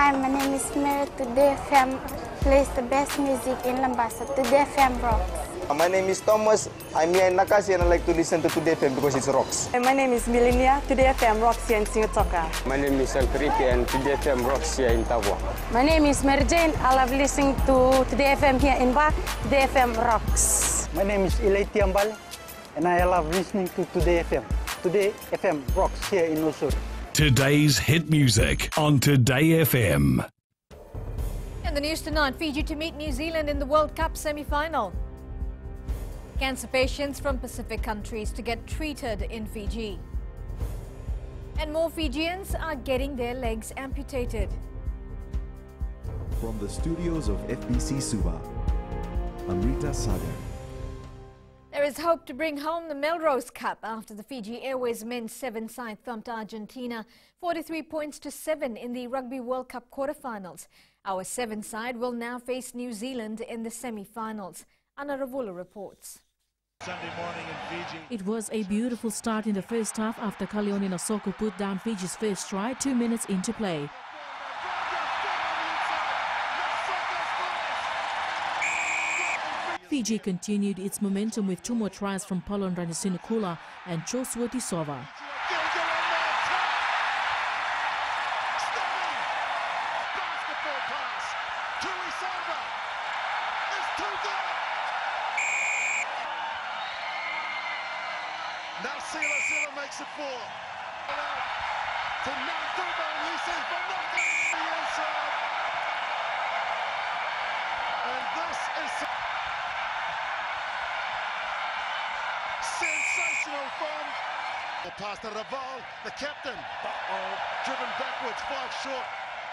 Hi, my name is Mary. Today FM plays the best music in Lambasa. Today FM rocks. My name is Thomas. I'm here in Nakasi and I like to listen to Today FM because it rocks. My name is Milenia. Today FM rocks here in Singatoka. My name is Alfripi and Today FM rocks here in Tavua. My name is Mary Jane. I love listening to Today FM here in Ba. Today FM rocks. My name is Ilaiti Ambal and I love listening to Today FM. Today FM rocks here in Osur. Today's hit music on Today FM. In the news tonight, Fiji to meet New Zealand in the World Cup semi-final. Cancer patients from Pacific countries to get treated in Fiji. And more Fijians are getting their legs amputated. From the studios of FBC Suba, I'm Rita Sagar. There is hope to bring home the Melrose Cup after the Fiji Airways men's seven-side thumped Argentina 43 points to 7 in the Rugby World Cup quarterfinals. Our seven-side will now face New Zealand in the semi-finals. Anna Ravula reports. Sunday morning in Fiji. It was a beautiful start in the first half after Kalioni Nasoko put down Fiji's first try 2 minutes into play. Fiji continued its momentum with 2 more tries from Palon Ranisinikula and Joshua Tisova. Now Sila makes it 4. To Nanduba, and he says, but not the inside. And this is sensational from past the Raval, the captain. Driven backwards, 5 short.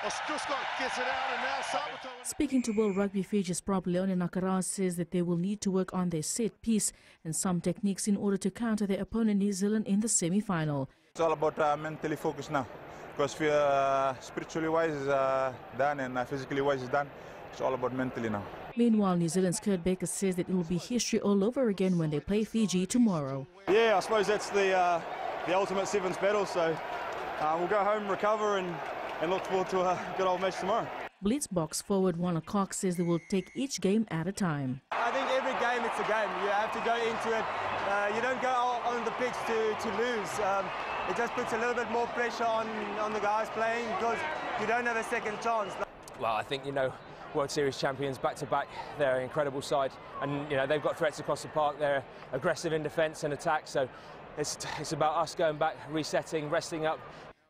Ostrusko gets it out, and now Sabato. Speaking to World Rugby, Fiji's prop Leone Nakara says that they will need to work on their set piece and some techniques in order to counter their opponent New Zealand in the semi-final. It's all about mentally focused now, because we spiritually wise is done and physically wise is done. It's all about mentally now. Meanwhile, New Zealand's Kurt Baker says that it will be history all over again when they play Fiji tomorrow. Yeah, I suppose that's the ultimate sevens battle, so we'll go home, recover and look forward to a good old match tomorrow. Blitzbox forward Warner Cox says they will take each game at a time. I think every game it's a game. You have to go into it. You don't go on the pitch to lose. It just puts a little bit more pressure on the guys playing because you don't have a second chance. Well, I think, World Series champions back-to-back, they're an incredible side. And, they've got threats across the park. They're aggressive in defence and attack. So it's about us going back, resetting, resting up.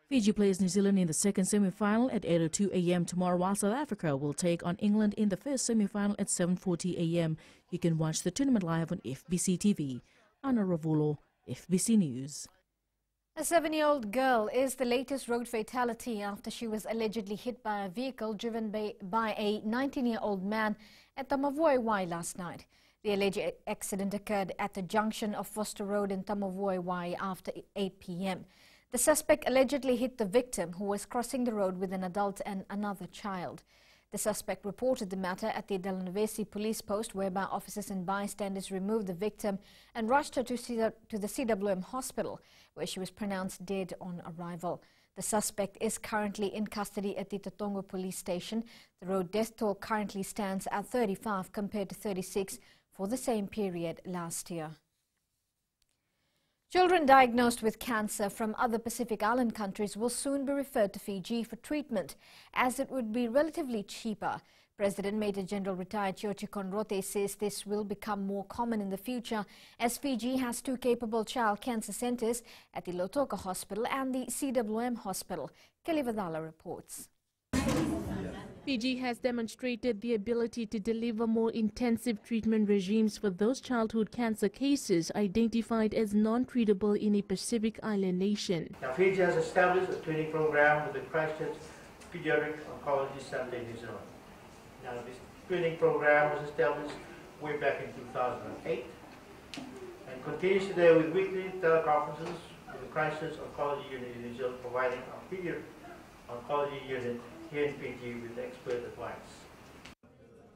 Fiji plays New Zealand in the second semi-final at 8:02 a.m. tomorrow, while South Africa will take on England in the first semi-final at 7:40 a.m. You can watch the tournament live on FBC TV. Anna Ravulo, FBC News. A 7-year-old girl is the latest road fatality after she was allegedly hit by a vehicle driven by a 19-year-old man at Tamavoiwai last night. The alleged accident occurred at the junction of Foster Road in Tamavoiwai after 8 p.m. The suspect allegedly hit the victim, who was crossing the road with an adult and another child. The suspect reported the matter at the Delanovaisi police post, whereby officers and bystanders removed the victim and rushed her to the CWM hospital, where she was pronounced dead on arrival. The suspect is currently in custody at the Tatonga police station. The road death toll currently stands at 35 compared to 36 for the same period last year. Children diagnosed with cancer from other Pacific Island countries will soon be referred to Fiji for treatment, as it would be relatively cheaper. President Major General retired Chiochi Conrote says this will become more common in the future, as Fiji has 2 capable child cancer centres at the Lautoka Hospital and the CWM Hospital. Kelly Vadala reports. Fiji has demonstrated the ability to deliver more intensive treatment regimes for those childhood cancer cases identified as non-treatable in a Pacific Island nation. Now, Fiji has established a training program with the Christchurch Pediatric Oncology Center in New Zealand. Now, this training program was established way back in 2008 and continues today with weekly teleconferences with the Christchurch Oncology Unit in New Zealand, providing a pediatric oncology unit here in Fiji with expert advice.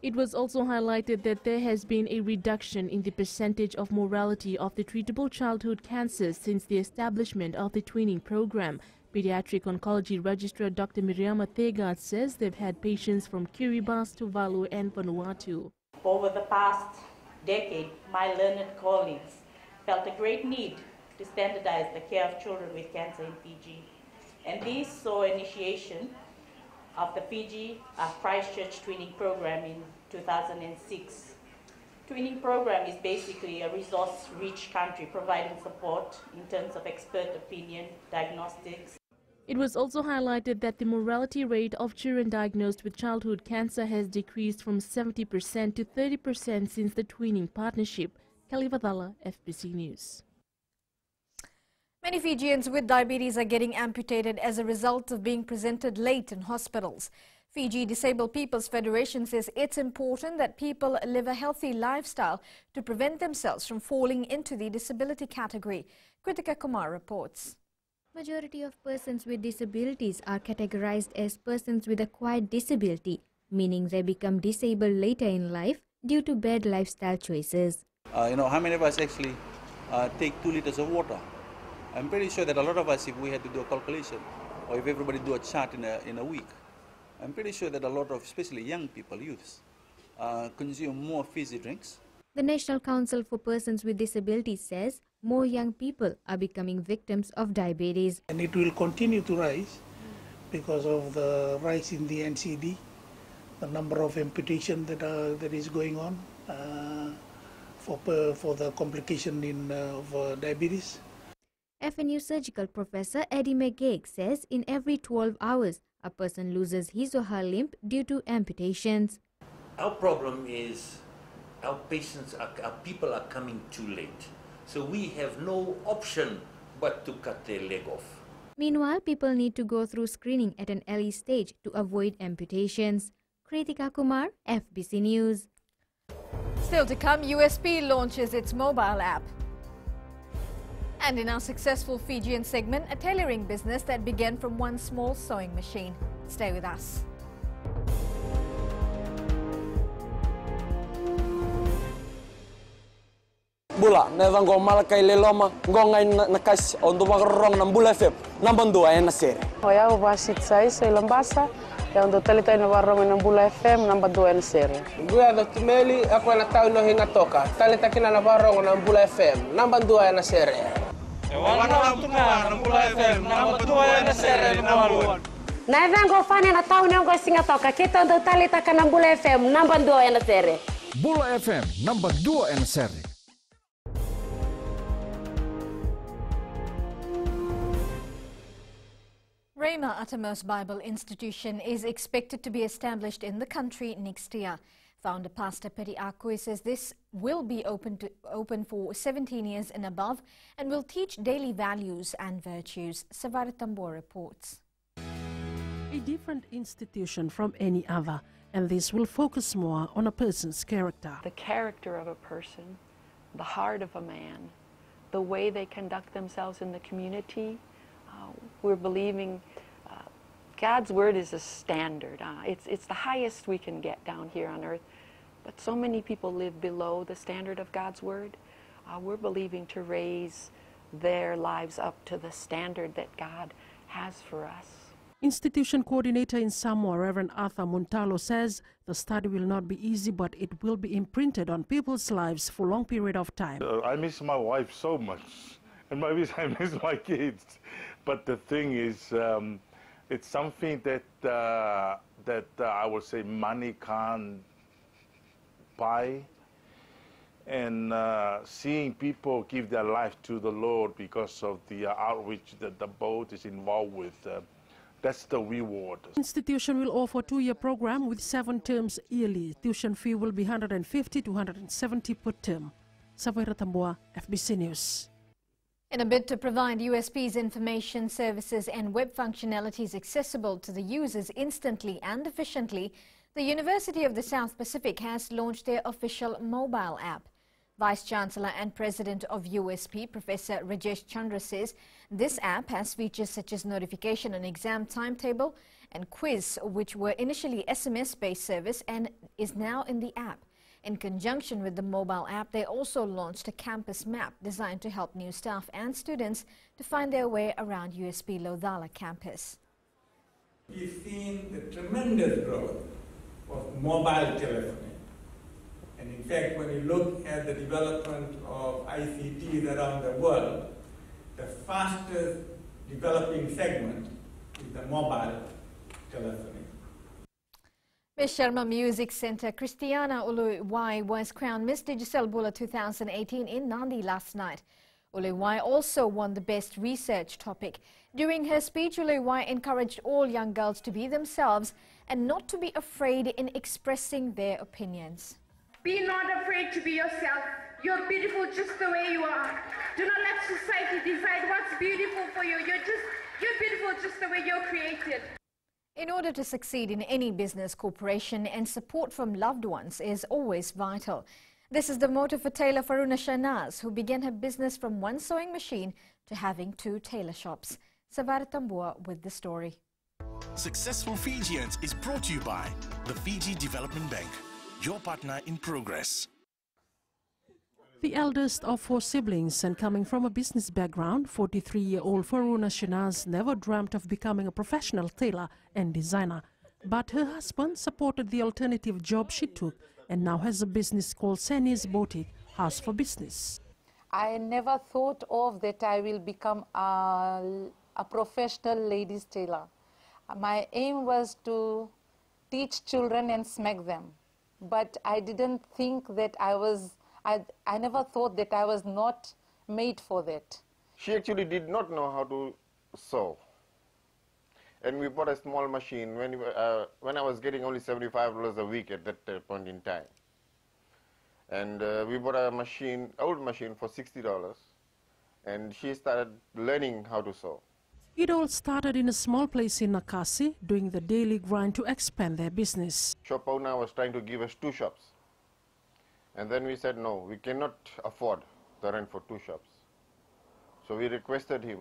It was also highlighted that there has been a reduction in the percentage of mortality of the treatable childhood cancers since the establishment of the twinning program, Pediatric Oncology Registrar Dr. Miriama Thegard says they've had patients from Kiribati, Tuvalu and Vanuatu. Over the past decade, my learned colleagues felt a great need to standardize the care of children with cancer in Fiji. And this saw initiation of the Fiji Christchurch Twinning Program in 2006. Twinning program is basically a resource-rich country providing support in terms of expert opinion, diagnostics. It was also highlighted that the mortality rate of children diagnosed with childhood cancer has decreased from 70% to 30% since the twinning partnership. Kelly Vadala, FBC News. Many Fijians with diabetes are getting amputated as a result of being presented late in hospitals. Fiji Disabled People's Federation says it's important that people live a healthy lifestyle to prevent themselves from falling into the disability category. Kritika Kumar reports. Majority of persons with disabilities are categorized as persons with acquired disability, meaning they become disabled later in life due to bad lifestyle choices. How many of us actually take 2 liters of water? I'm pretty sure that a lot of us, if we had to do a calculation, or if everybody do a chart in a week, I'm pretty sure that a lot of, especially young people, youths, consume more fizzy drinks. The National Council for Persons with Disabilities says more young people are becoming victims of diabetes. And it will continue to rise because of the rise in the NCD, the number of amputations that is going on for the complication of diabetes. FNU surgical professor Eddie McGeig says in every 12 hours, a person loses his or her limb due to amputations. Our problem is our people are coming too late. So we have no option but to cut their leg off. Meanwhile, people need to go through screening at an early stage to avoid amputations. Kritika Kumar, FBC News. Still to come, USP launches its mobile app. And in our successful Fijian segment, a tailoring business that began from one small sewing machine. Stay with us. Bula, neva ngomal kay leloma, ngongai nakas untuk makarong ng Bula FM, nambang 2 na sere. Hoya ubasit sai lambasa, ya untuk talita na warong ng Bula FM nambang 2 na sere. Guya do tumeli ako na tao no hinga toka, talita kina na warong ng Bula FM nambang 2 na sere. Wana tunga ng Bula FM nambang 2 na sere naman. Na vengo fane na tao ne ngo singa toka, kita untuk talita kana Bula FM nambang 2 na sere. Bula FM nambang 2 na sere. Rhema Uttermost Bible Institution is expected to be established in the country next year. Founder Pastor Petty Akui says this will be open for 17 years and above and will teach daily values and virtues. Savara Tambor reports. A different institution from any other, and this will focus more on a person's character. The character of a person, the heart of a man, the way they conduct themselves in the community. We're believing God's word is a standard. It's the highest we can get down here on earth. But so many people live below the standard of God's word. We're believing to raise their lives up to the standard that God has for us. Institution coordinator in Samoa, Reverend Arthur Muntalo, says the study will not be easy, but it will be imprinted on people's lives for a long period of time. I miss my wife so much, and maybe I miss my kids. But the thing is, it's something that I would say money can't buy. And seeing people give their life to the Lord because of the outreach that the boat is involved with, that's the reward. Institution will offer a 2-year program with 7 terms yearly. Tuition fee will be $150 to $170 per term. Savaira Tambua, FBC News. In a bid to provide USP's information services and web functionalities accessible to the users instantly and efficiently, the University of the South Pacific has launched their official mobile app. Vice-Chancellor and President of USP, Professor Rajesh Chandra, says this app has features such as notification on exam timetable and quiz, which were initially SMS-based service and is now in the app. In conjunction with the mobile app, they also launched a campus map designed to help new staff and students to find their way around USP Lodhala campus. We've seen the tremendous growth of mobile telephony. And in fact, when you look at the development of ICTs around the world, the fastest developing segment is the mobile telephony. Miss Sharma Music Centre Christiana Uluwai was crowned Miss Digicel Bula 2018 in Nandi last night. Uluwai also won the Best Research topic. During her speech, Uluwai encouraged all young girls to be themselves and not to be afraid in expressing their opinions. Be not afraid to be yourself. You're beautiful just the way you are. Do not let society decide what's beautiful for you. You're beautiful just the way you're created. In order to succeed in any business, corporation and support from loved ones is always vital. This is the motto for tailor Faruna Shanaz, who began her business from one sewing machine to having 2 tailor shops. Savara Tambua with the story. Successful Fijians is brought to you by the Fiji Development Bank, your partner in progress. The eldest of 4 siblings and coming from a business background, 43-year-old Faruna Shanaz never dreamt of becoming a professional tailor and designer. But her husband supported the alternative job she took and now has a business called Sani's Boutique, House for Business. I never thought of that I will become a professional ladies tailor. My aim was to teach children and smack them. But I didn't think that I never thought that I was not made for that. She actually did not know how to sew. And we bought a small machine when I was getting only $75 a week at that point in time. And we bought a machine, old machine, for $60. And she started learning how to sew. It all started in a small place in Nakasi, doing the daily grind to expand their business. Shop owner was trying to give us 2 shops. And then we said, no, we cannot afford the rent for 2 shops. So we requested him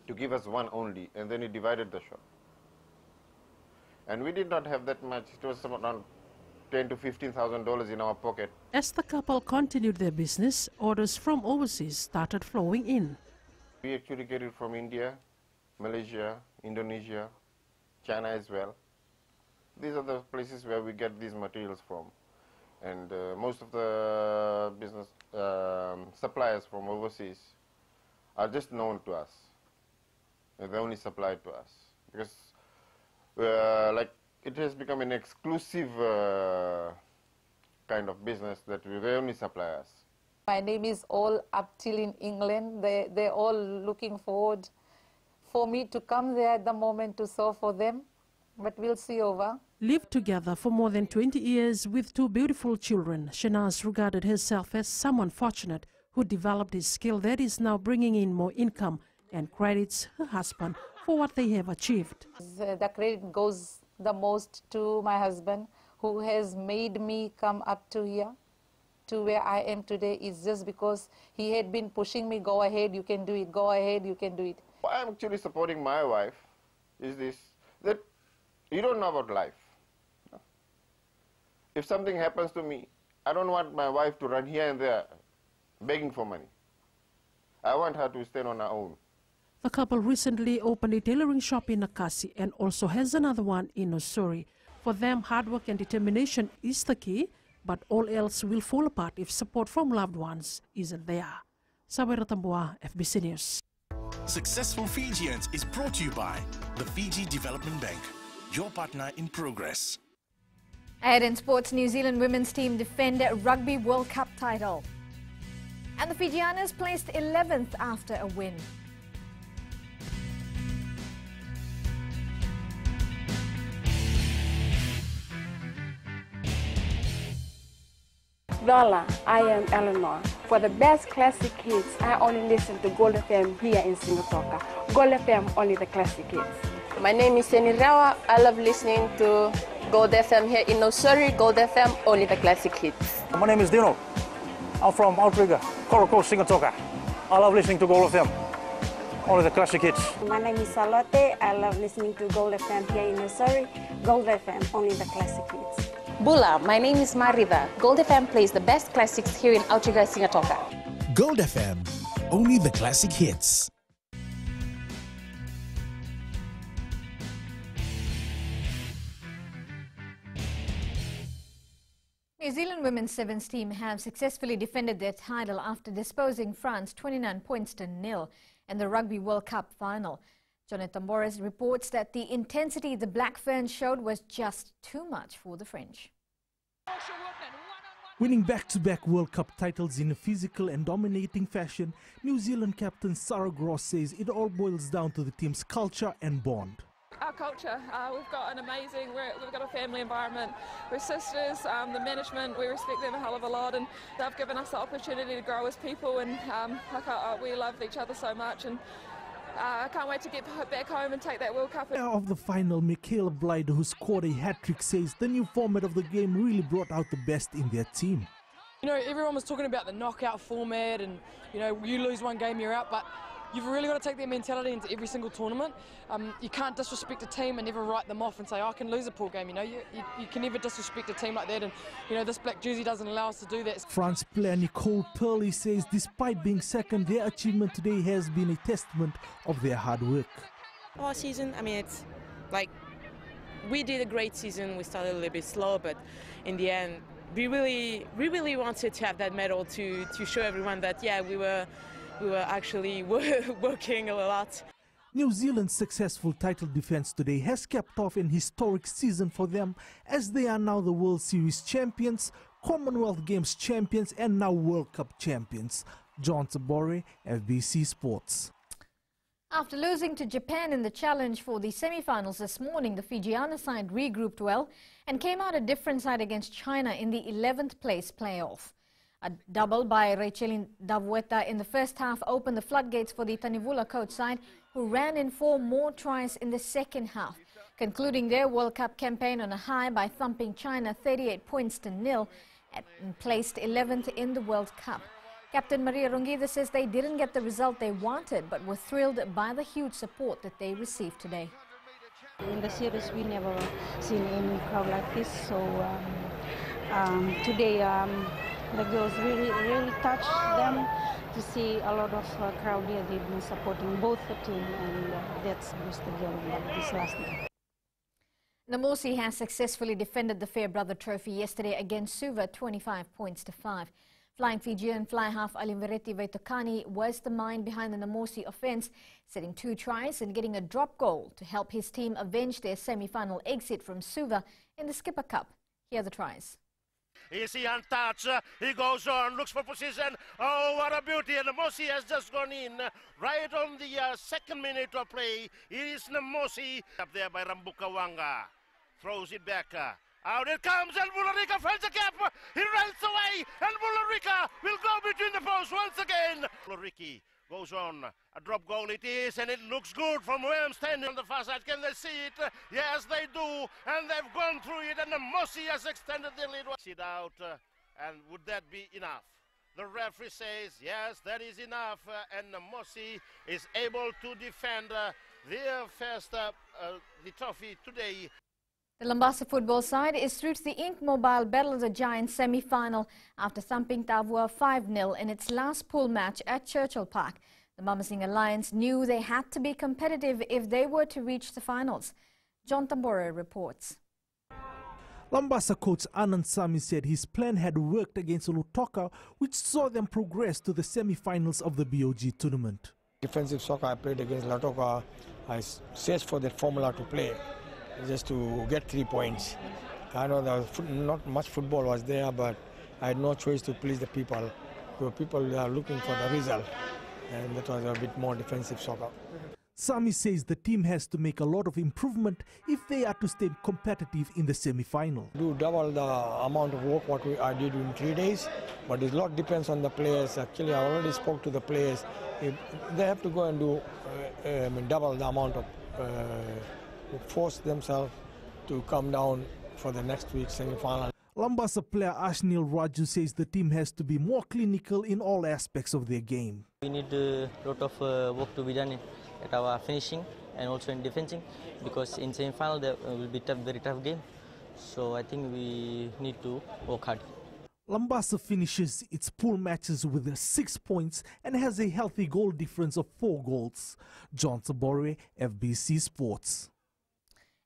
to give us 1 only, and then he divided the shop. And we did not have that much. It was around $10,000 to $15,000 in our pocket. As the couple continued their business, orders from overseas started flowing in. We actually get it from India, Malaysia, Indonesia, China as well. These are the places where we get these materials from. And most of the business suppliers from overseas are just known to us. They only supply to us because like it has become an exclusive kind of business that they only supply us. My name is all up till in England. They're all looking forward for me to come there at the moment to sew for them. But we'll see over. Lived together for more than 20 years with 2 beautiful children, Shanaz regarded herself as someone fortunate who developed a skill that is now bringing in more income and credits her husband for what they have achieved. The credit goes the most to my husband, who has made me come up to here, to where I am today. Is just because he had been pushing me, go ahead, you can do it, go ahead, you can do it. I'm actually supporting my wife is this, that you don't know about life. If something happens to me, I don't want my wife to run here and there begging for money. I want her to stand on her own. The couple recently opened a tailoring shop in Nakasi and also has another one in Osori. For them, hard work and determination is the key, but all else will fall apart if support from loved ones isn't there. Sabera Tambua, FBC News. Successful Fijians is brought to you by the Fiji Development Bank, your partner in progress. And in sports, New Zealand women's team defend Rugby World Cup title. And the Fijianas placed 11th after a win. Lola, I am Eleanor. For the best classic hits, I only listen to Gold FM here in Singapore. Gold FM, only the classic hits. My name is Seni Rawa. I love listening to Gold FM here in Osori. Gold FM, only the classic hits. My name is Dino. I'm from Outrigger, Coral Coast, Singapore. I love listening to Gold FM, only the classic hits. My name is Salote. I love listening to Gold FM here in Osori. Gold FM, only the classic hits. Bula, my name is Marida. Gold FM plays the best classics here in Aotearoa, Singatoka. Gold FM, only the classic hits. New Zealand women's sevens team have successfully defended their title after disposing France 29 points to 0 in the Rugby World Cup final. Jonathan Boris reports that the intensity the Black Ferns showed was just too much for the French. Winning back-to-back World Cup titles in a physical and dominating fashion, New Zealand captain Sarah Gross says it all boils down to the team's culture and bond. Our culture, we've got an amazing, we've got a family environment. We're sisters, the management, we respect them a hell of a lot, and they've given us the opportunity to grow as people, and we love each other so much, and I can't wait to get back home and take that World Cup. Of the final, Michaela Blyde, who scored a hat-trick, says the new format of the game really brought out the best in their team. You know, everyone was talking about the knockout format and, you know, you lose one game, you're out, but you've really got to take that mentality into every single tournament. You can't disrespect a team and never write them off and say, oh, I can lose a pool game, you know. You can never disrespect a team like that, and, you know, this black jersey doesn't allow us to do that. France player Nicole Purley says despite being second, their achievement today has been a testament of their hard work. Our season, I mean, it's like, we did a great season. We started a little bit slow, but in the end, we really wanted to have that medal to show everyone that, yeah, we were actually working a lot. New Zealand's successful title defense today has capped off an historic season for them, as they are now the World Series champions, Commonwealth Games champions and now World Cup champions. John Tabore, FBC Sports. After losing to Japan in the challenge for the semi-finals this morning, the Fijian side regrouped well and came out a different side against China in the 11th place playoff. A double by Rachelin Davueta in the first half opened the floodgates for the Tanivula coach side, who ran in 4 more tries in the second half, concluding their World Cup campaign on a high by thumping China 38 points to 0 and placed 11th in the World Cup. Captain Maria Rongida says they didn't get the result they wanted, but were thrilled by the huge support that they received today. In the series, we never seen any crowd like this, so today the girls really touched them to see a lot of crowd here. They've been supporting both the team, and that's boosted them this last night. Namosi has successfully defended the Fairbrother Trophy yesterday against Suva 25 points to 5. Flying Fijian fly half Alimvereti Vaitokani was the mind behind the Namosi offence, setting 2 tries and getting a drop goal to help his team avenge their semi-final exit from Suva in the Skipper Cup. Here are the tries. Is he untouched? He goes on, looks for position. Oh, what a beauty. And Namosi has just gone in right on the 2nd minute of play. It is Namosi up there by Rambukawanga. Throws it back. Out it comes, and Bularika finds a gap. He runs away, and Bularika will go between the posts once again. Bulariki goes on. A drop goal it is, and it looks good from where I'm standing on the far side. Can they see it? Yes, they do, and they've gone through it, and the Mossy has extended their lead. Sit out, and would that be enough? The referee says, yes, that is enough, and the Mossy is able to defend their first the trophy today. The Lambasa football side is through to the Ink Mobile Battle of the Giants semi-final after thumping Tavua 5-0 in its last pool match at Churchill Park. The Mamasing Alliance knew they had to be competitive if they were to reach the finals. John Tambore reports. Lambasa coach Anand Sami said his plan had worked against Ulutoka, which saw them progress to the semi-finals of the BOG tournament. Defensive soccer I played against Latoka. I searched for that formula to play, just to get 3 points. I know there was not much football was there, but I had no choice to please the people. The people are looking for the result, and that was a bit more defensive soccer. Sami says the team has to make a lot of improvement if they are to stay competitive in the semi-final. Do double the amount of work what I did in 3 days, but a lot depends on the players. Actually, I already spoke to the players. If they have to go and do double the amount of force themselves to come down for the next week's semi-final. Lambasa player Ashnil Raju says the team has to be more clinical in all aspects of their game. We need a lot of work to be done at our finishing and also in defending, because in semi-final there will be very tough game. So I think we need to work hard. Lambasa finishes its pool matches with 6 points and has a healthy goal difference of 4 goals. John Sabore, FBC Sports.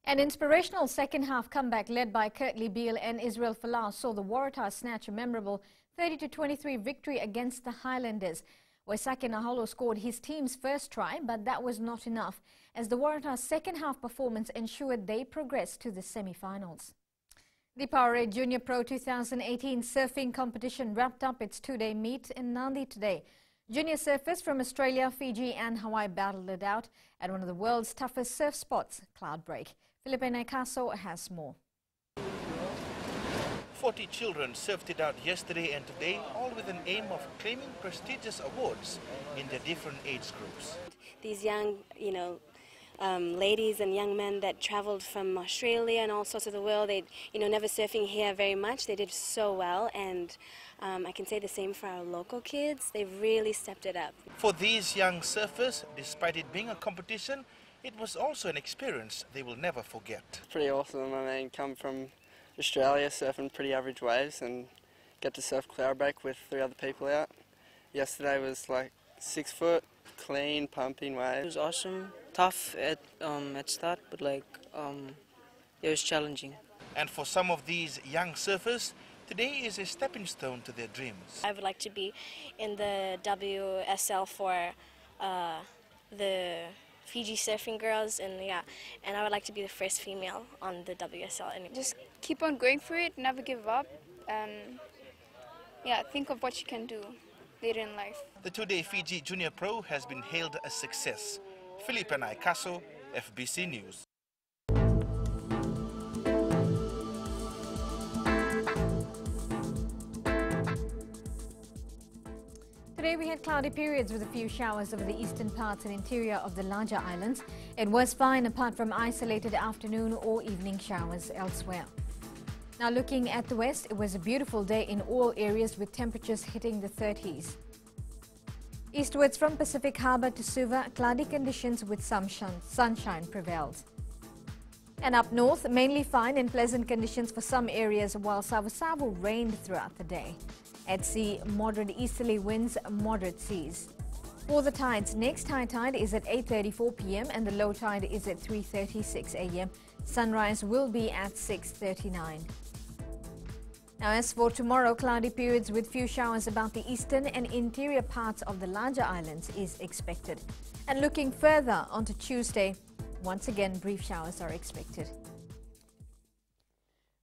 An inspirational second-half comeback led by Kurtley Beale and Israel Folau saw the Waratahs snatch a memorable 30-23 victory against the Highlanders. Waisake Naholo scored his team's first try, but that was not enough, as the Waratahs' second-half performance ensured they progressed to the semi-finals. The Powerade Junior Pro 2018 surfing competition wrapped up its 2-day meet in Nandi today. Junior surfers from Australia, Fiji and Hawaii battled it out at one of the world's toughest surf spots, Cloudbreak. Felipe Naikaso has more. 40 children surfed it out yesterday and today, all with an aim of claiming prestigious awards in their different age groups. These young, ladies and young men that traveled from Australia and all sorts of the world, they, never surfing here very much. They did so well, and I can say the same for our local kids. They've really stepped it up. For these young surfers, despite it being a competition, it was also an experience they will never forget. Pretty awesome. I mean, come from Australia, surfing pretty average waves, and get to surf Cloudbreak with 3 other people out. Yesterday was like 6 foot, clean, pumping waves. It was awesome. Tough at start, but it was challenging. And for some of these young surfers, today is a stepping stone to their dreams. I would like to be in the WSL for the Fiji surfing girls, and I would like to be the first female on the WSL. Just keep on going for it, never give up, and think of what you can do later in life. The 2-day Fiji Junior Pro has been hailed a success. Felipe Naikaso, FBC News. Today we had cloudy periods with a few showers over the eastern parts and interior of the larger islands. It was fine apart from isolated afternoon or evening showers elsewhere. Now looking at the west, it was a beautiful day in all areas with temperatures hitting the 30s. Eastwards from Pacific Harbour to Suva, cloudy conditions with some sunshine prevailed. And up north, mainly fine and pleasant conditions for some areas, while Savu rained throughout the day. At sea, moderate easterly winds, moderate seas. For the tides, next high tide is at 8:34 p.m. and the low tide is at 3:36 a.m. Sunrise will be at 6:39. Now as for tomorrow, cloudy periods with few showers about the eastern and interior parts of the larger islands is expected. And looking further onto Tuesday, once again brief showers are expected.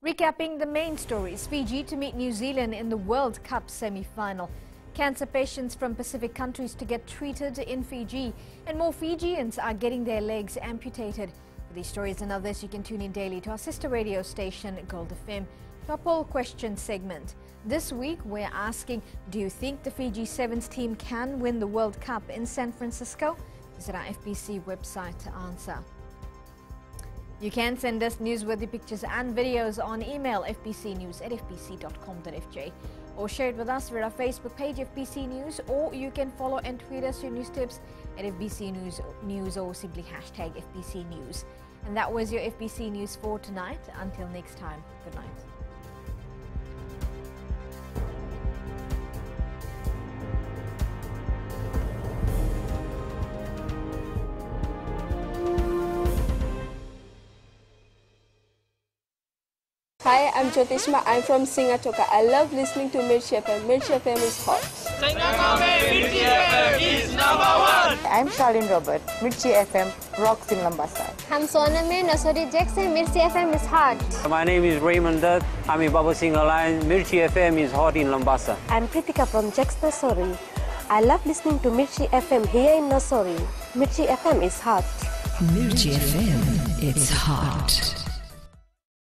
Recapping the main stories, Fiji to meet New Zealand in the World Cup semi-final. Cancer patients from Pacific countries to get treated in Fiji, and more Fijians are getting their legs amputated. For these stories and others, you can tune in daily to our sister radio station, Gold FM, to our poll question segment. This week, we're asking, do you think the Fiji Sevens team can win the World Cup in San Francisco? Visit our FBC website to answer. You can send us newsworthy pictures and videos on email fbcnews@fbc.com.fj or share it with us via our Facebook page FBC News, or you can follow and tweet us your news tips at FBC News or simply hashtag FBC News. And that was your FBC News for tonight. Until next time, good night. Hi, I'm Jyotishma. I'm from Singatoka. I love listening to Mirchi FM. Mirchi FM is hot. Mirchi FM is #1. I'm Charlene Robert. Mirchi FM rocks in Lambasa. I'm Sonami Nasori Jackson. Mirchi FM is hot. My name is Raymond Dutt. I'm in Baba Singh Alliance. Mirchi FM is hot in Lambasa. I'm Kritika from Jax Nasori. I love listening to Mirchi FM here in Nasori. Mirchi FM is hot. Mirchi FM, it's hot.